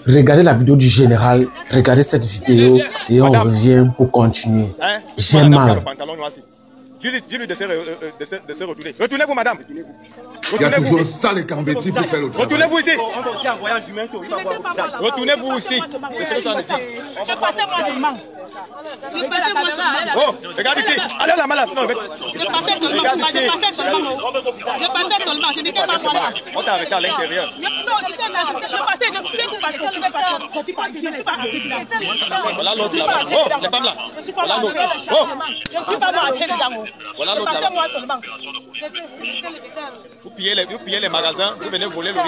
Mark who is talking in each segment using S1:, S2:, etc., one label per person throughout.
S1: Regardez la vidéo du général, regardez cette vidéo et on revient pour continuer. J'ai mal.
S2: Dis-lui de se retourner. Retournez-vous, madame.
S3: Il y a toujours un sale cambéti pour faire le travail.
S2: Retournez-vous ici.
S4: On va aussi envoyer un humain qui va voir le visage.
S2: Retournez-vous ici. C'est ce que ça veut dire.
S5: Je passais moi seulement.
S2: Oh, regarde ici. Allez la malade, sinon
S5: Je passais seulement. Je passais seulement. Je n'étais pas moi.
S2: on t'a arrêté à l'intérieur.
S5: Non, j'étais là. Je passais. Je suis parce que je ne pouvais pas sortir par ici. Je ne suis pas rentré dedans.
S2: Voilà l'autre là-bas. Oh, les femmes là.
S5: Je ne suis pas rentré dedans. Je ne suis pas rentré dedans.
S2: Voilà
S5: Je
S2: l'autre
S5: passais
S2: là-bas.
S5: moi seulement.
S2: Vous pillez les magasins, vous venez voler le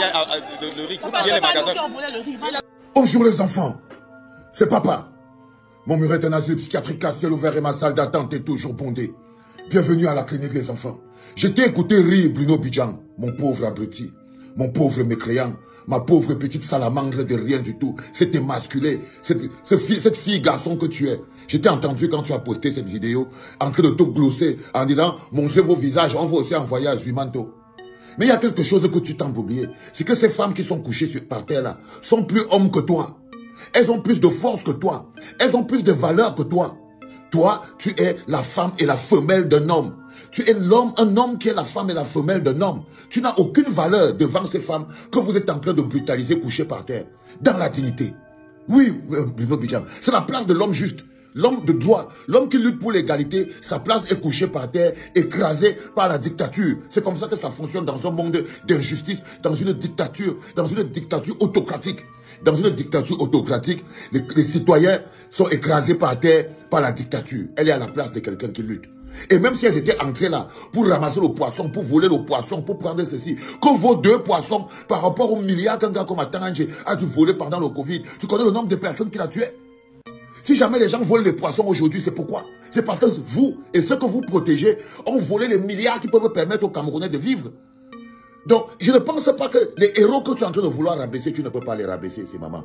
S2: riz. Vous pillez les magasins.
S3: Bonjour les enfants, c'est papa. Mon mur est un asile psychiatrique à ciel ouvert et ma salle d'attente est toujours bondée. Bienvenue à la clinique les enfants. Je t'ai écouté rire Bruno Bidjan, mon pauvre abruti, mon pauvre mécréant, ma pauvre petite salamandre de rien du tout. C'est émasculé, cette fille garçon que tu es. Je t'ai entendu quand tu as posté cette vidéo, en train de te glosser, en disant, montrez vos visages, on va aussi envoyer à Zumanto. Mais il y a quelque chose que tu t'en oublié. C'est que ces femmes qui sont couchées par terre là, sont plus hommes que toi. Elles ont plus de force que toi. Elles ont plus de valeur que toi. Toi, tu es la femme et la femelle d'un homme. Tu es l'homme, un homme qui est la femme et la femelle d'un homme. Tu n'as aucune valeur devant ces femmes que vous êtes en train de brutaliser couchées par terre. Dans la dignité. Oui, Bruno Bidjan, c'est la place de l'homme juste. L'homme de droit, l'homme qui lutte pour l'égalité, sa place est couchée par terre, écrasée par la dictature. C'est comme ça que ça fonctionne dans un monde d'injustice, dans une dictature autocratique. Dans une dictature autocratique, les citoyens sont écrasés par terre par la dictature. Elle est à la place de quelqu'un qui lutte. Et même si elles étaient entrées là pour ramasser le poisson, pour voler le poisson, pour prendre ceci, que vos 2 poissons par rapport aux milliards qu'un gars comme Atangé a dû voler pendant le Covid, tu connais le nombre de personnes qu'il a tuées? Si jamais les gens volent les poissons aujourd'hui, c'est pourquoi? C'est parce que vous et ceux que vous protégez ont volé les milliards qui peuvent permettre aux Camerounais de vivre. Donc, je ne pense pas que les héros que tu es en train de vouloir rabaisser, tu ne peux pas les rabaisser, ces mamans.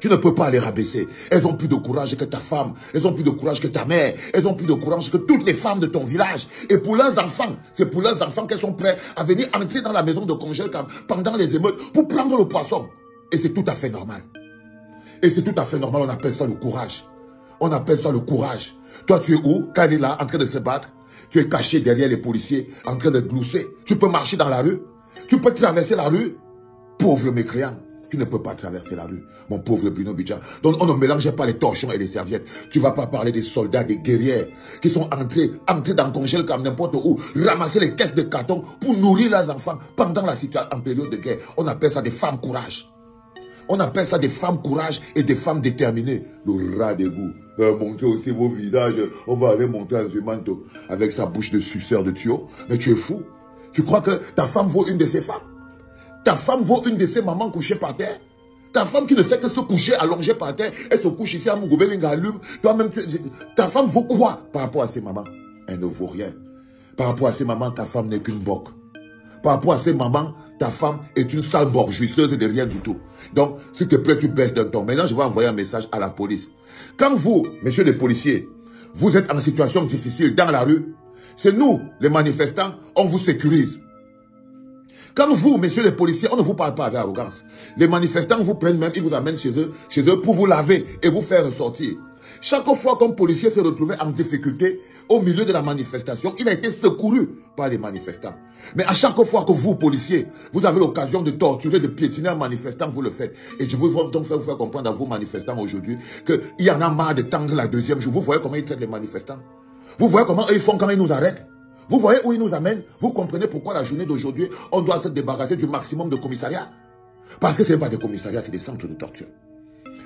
S3: Tu ne peux pas les rabaisser. Elles ont plus de courage que ta femme. Elles ont plus de courage que ta mère. Elles ont plus de courage que toutes les femmes de ton village. Et pour leurs enfants, c'est pour leurs enfants qu'elles sont prêtes à venir entrer dans la maison de congèle pendant les émeutes pour prendre le poisson. Et c'est tout à fait normal. Et c'est tout à fait normal, on appelle ça le courage. On appelle ça le courage. Toi, tu es où? Quand elle est là, en train de se battre, tu es caché derrière les policiers, en train de glousser. Tu peux marcher dans la rue. Tu peux traverser la rue. Pauvre mécréant, tu ne peux pas traverser la rue. Mon pauvre Bruno Bidjan. Donc, on ne mélangeait pas les torchons et les serviettes. Tu ne vas pas parler des soldats, des guerrières qui sont entrés dans le congèle comme n'importe où, ramasser les caisses de carton pour nourrir leurs enfants pendant la situation en période de guerre. On appelle ça des femmes courage. On appelle ça des femmes courage et des femmes déterminées. Le rat d'égout. Montrez aussi vos visages. On va aller montrer un Zumanto avec sa bouche de suceur de tuyau. Mais tu es fou. Tu crois que ta femme vaut une de ces femmes? Ta femme vaut une de ces mamans couchées par terre? Ta femme qui ne sait que se coucher allongée par terre, elle se couche ici à Mougobelinga allume. Toi-même, ta femme vaut quoi par rapport à ces mamans? Elle ne vaut rien. Par rapport à ces mamans, ta femme n'est qu'une boque. Par rapport à ces mamans, ta femme est une sale bourgeoiseuse de rien du tout. Donc, s'il te plaît, tu baisses d'un ton. Maintenant, je vais envoyer un message à la police. Quand vous, messieurs les policiers, vous êtes en situation difficile dans la rue, c'est nous, les manifestants, on vous sécurise. Quand vous, messieurs les policiers, on ne vous parle pas avec arrogance. Les manifestants vous prennent même, ils vous amènent chez eux pour vous laver et vous faire ressortir. Chaque fois qu'un policier se retrouvait en difficulté, au milieu de la manifestation, il a été secouru par les manifestants. Mais à chaque fois que vous, policiers, vous avez l'occasion de torturer, de piétiner un manifestant, vous le faites. Et je veux donc vous faire comprendre à vous, manifestants, aujourd'hui, qu'il y en a marre de tendre la deuxième jour. Vous voyez comment ils traitent les manifestants? Vous voyez comment ils font quand ils nous arrêtent? Vous voyez où ils nous amènent? Vous comprenez pourquoi la journée d'aujourd'hui, on doit se débarrasser du maximum de commissariats? Parce que ce n'est pas des commissariats, c'est des centres de torture.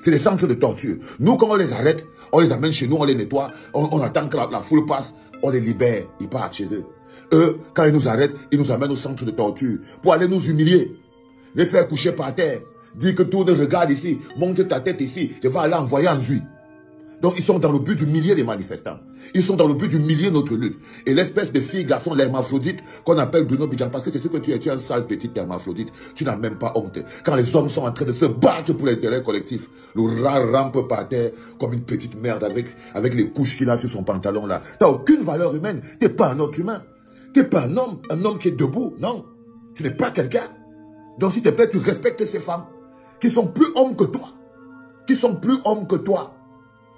S3: C'est des centres de torture. Nous, quand on les arrête, on les amène chez nous, on les nettoie, on attend que la foule passe, on les libère, ils partent chez eux. Eux, quand ils nous arrêtent, ils nous amènent au centre de torture pour aller nous humilier, les faire coucher par terre, dire que tourne, regarde ici, monte ta tête ici, je vais aller envoyer en juillet. Donc, ils sont dans le but d'humilier les manifestants. Ils sont dans le but d'humilier notre lutte. Et l'espèce de fille, garçon, l'hermaphrodite, qu'on appelle Bruno Bidjan, parce que c'est ce que tu es un sale petit hermaphrodite, tu n'as même pas honte. Quand les hommes sont en train de se battre pour l'intérêt collectif, le rat rampe par terre comme une petite merde avec les couches qu'il a sur son pantalon là. Tu n'as aucune valeur humaine. Tu n'es pas un être humain. Tu n'es pas un homme qui est debout. Non. Tu n'es pas quelqu'un. Donc, s'il te plaît, tu respectes ces femmes. qui sont plus hommes que toi. Qui sont plus hommes que toi.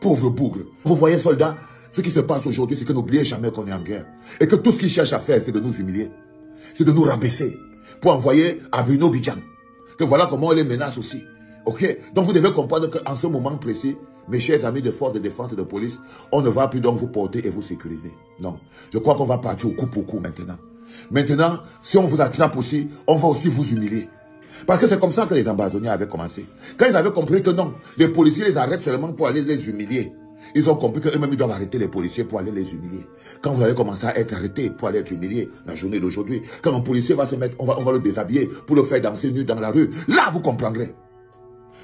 S3: Pauvre bougre. Vous voyez, soldats, ce qui se passe aujourd'hui, c'est que n'oubliez jamais qu'on est en guerre. Et que tout ce qu'ils cherchent à faire, c'est de nous humilier. C'est de nous rabaisser. Pour envoyer à Bruno Bidjan. Que voilà comment on les menace aussi. Ok? Donc vous devez comprendre qu'en ce moment précis, mes chers amis de forces de défense et de police, on ne va plus donc vous porter et vous sécuriser. Non. Je crois qu'on va partir au coup pour coup maintenant. Maintenant, si on vous attrape aussi, on va aussi vous humilier. Parce que c'est comme ça que les ambassadeurs avaient commencé. Quand ils avaient compris que non, les policiers les arrêtent seulement pour aller les humilier. Ils ont compris qu'eux-mêmes ils doivent arrêter les policiers pour aller les humilier. Quand vous allez commencer à être arrêté pour aller être humilié, la journée d'aujourd'hui, quand un policier va se mettre, on va le déshabiller pour le faire danser nu dans la rue, là vous comprendrez.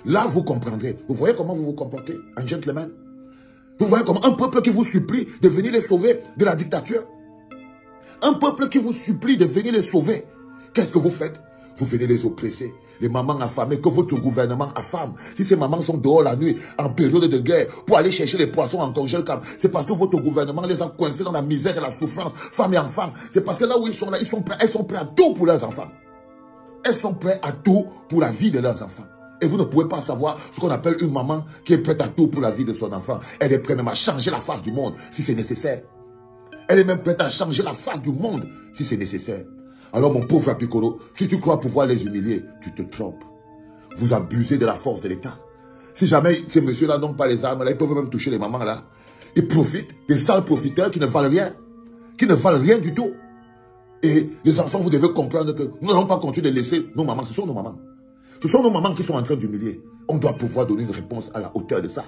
S3: Là vous comprendrez. Vous voyez comment vous vous comportez, un gentleman? Vous voyez comment un peuple qui vous supplie de venir les sauver de la dictature? Un peuple qui vous supplie de venir les sauver. Qu'est-ce que vous faites? Vous venez les oppresser, les mamans affamées, que votre gouvernement affame. Si ces mamans sont dehors la nuit, en période de guerre, pour aller chercher les poissons en congèle, c'est parce que votre gouvernement les a coincés dans la misère et la souffrance, femmes et enfants. C'est parce que là où ils sont là, elles sont prêts à tout pour leurs enfants. Elles sont prêtes à tout pour la vie de leurs enfants. Et vous ne pouvez pas savoir ce qu'on appelle une maman qui est prête à tout pour la vie de son enfant. Elle est prête même à changer la face du monde si c'est nécessaire. Elle est même prête à changer la face du monde si c'est nécessaire. Alors mon pauvre Apicolo, si tu crois pouvoir les humilier, tu te trompes. Vous abusez de la force de l'État. Si jamais ces messieurs-là n'ont pas les armes, là, ils peuvent même toucher les mamans là. Ils profitent, des sales profiteurs qui ne valent rien. Qui ne valent rien du tout. Et les enfants, vous devez comprendre que nous n'allons pas continuer de laisser nos mamans. Ce sont nos mamans. Ce sont nos mamans qui sont en train d'humilier. On doit pouvoir donner une réponse à la hauteur de ça.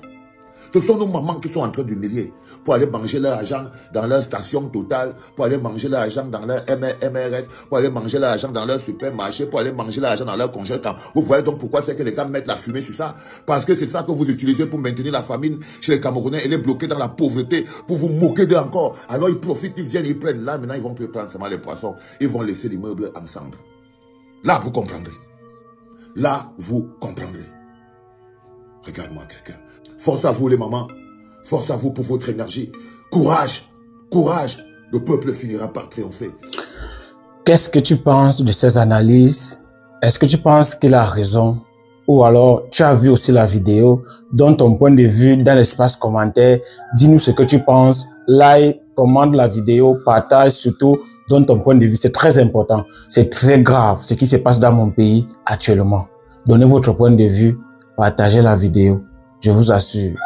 S3: Ce sont nos mamans qui sont en train d'humilier pour aller manger leur argent dans leur station Total, pour aller manger leur argent dans leur MRS, pour aller manger leur argent dans leur supermarché, pour aller manger leur argent dans leur congélateur. Vous voyez donc pourquoi c'est que les gars mettent la fumée sur ça? Parce que c'est ça que vous utilisez pour maintenir la famine chez les Camerounais et les bloquer dans la pauvreté, pour vous moquer d'eux encore. Alors ils profitent, ils viennent, ils prennent. Là, maintenant, ils vont plus prendre seulement les poissons. Ils vont laisser l'immeuble ensemble. Là, vous comprendrez. Là, vous comprendrez. Regarde-moi quelqu'un. Force à vous les mamans, force à vous pour votre énergie. Courage, courage, le peuple finira par triompher.
S1: Qu'est-ce que tu penses de ces analyses? Est-ce que tu penses qu'il a raison? Ou alors tu as vu aussi la vidéo? Donne ton point de vue dans l'espace commentaire. Dis-nous ce que tu penses. Like, commente la vidéo, partage surtout. Donne ton point de vue. C'est très important. C'est très grave ce qui se passe dans mon pays actuellement. Donnez votre point de vue. Partagez la vidéo. Je vous assure,